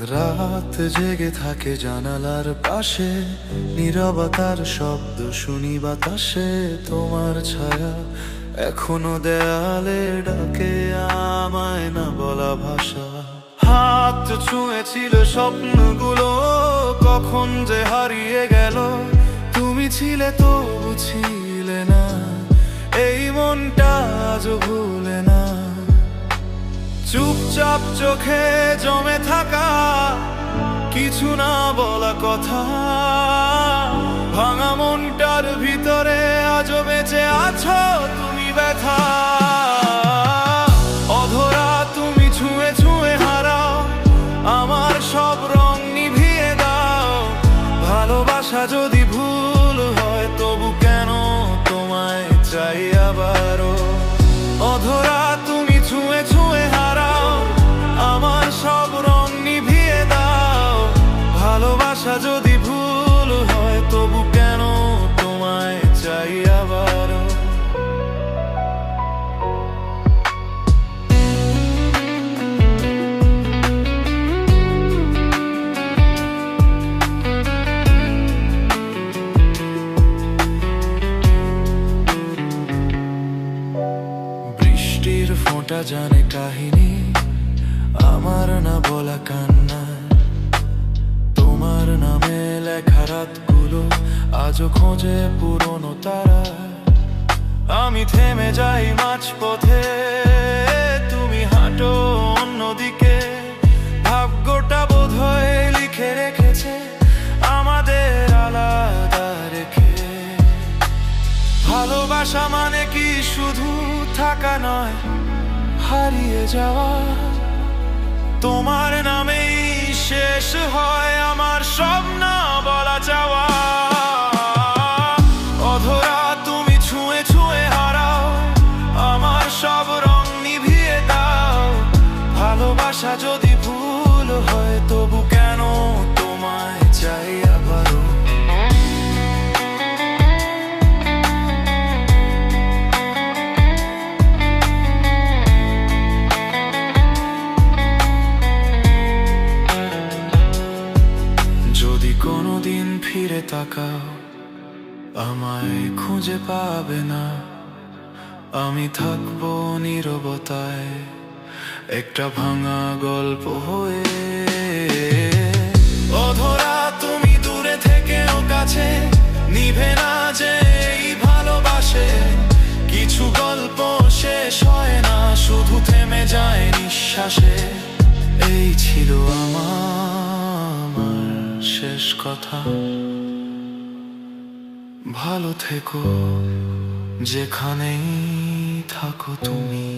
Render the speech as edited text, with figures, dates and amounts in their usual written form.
রাত জেগে থাকে জানালার পাশে, নীরবতার শব্দ শুনি বাতাসে। তোমার ছায়া এখনো দেয়ালে ডাকে আমায়, না বলা ভাষা। হাত ছুঁয়েছিল স্বপ্নগুলো, কখন যে হারিয়ে গেল। তুমি ছিলে তবু ছিলে না, এই মনটা আজও ভুলে না। চুপচাপ চোখে জমে থাকা কিছু না বলা কথা, ভাঙা মনটার ভিতরে আজও বেঁচে আছো তুমি ব্যথা। অধরা তুমি ছুঁয়ে ছুঁয়ে হারাও, আমার সব রং নিভিয়ে দাও। ভালোবাসা যদি ভুল হয় তবু কেন তোমায় চাই আবারও। অধরা তুমি ছুঁয়ে ছুঁয়ে হারাও, আমার সব রং নিভিয়ে দাও। ভালোবাসা যদি ভুল হয় তবু কেন তোমায় চাই আবারও। বৃষ্টির ফোঁটা জানে কাহিনী আমার না বলা কান্না। তোমার নামে লেখা রাতগুলো আজও খোঁজে পুরনো তারা। আমি থেমে যাই মাঝপথে, তুমি হাঁটো অন্যদিকে। ভাগ্যটা বোধহয় লিখে রেখেছে আমাদের আলাদা রেখে। ভালোবাসা মানে কি শুধু থাকা নয়, হারিয়ে যাওয়া। তোমার নামেই শেষ হয় আমার সব না বলা চাওয়া। অধরা তুমি ছুঁয়ে ছুঁয়ে হারাও, আমার সব রং নিভিয়ে দাও। ভালোবাসা যদি ভুল হয় তবু কেন তোমায় চাই আবারও। যদি কোনোদিন ফিরে তাকাও, আমায় খুঁজে পাবে না। আমি থাকবো নীরবতায়, একটা ভাঙা গল্প হয়ে। অধরা তুমি দূরে থেকেও কাছে, নিভে না যে এই ভালোবাসে। কিছু গল্প শেষ হয় না, শুধু থেমে যায় নিঃশ্বাসে। এই ছিল আমার শেষ কথা। ভালো থেকো যেখানেই থাকো তুমি।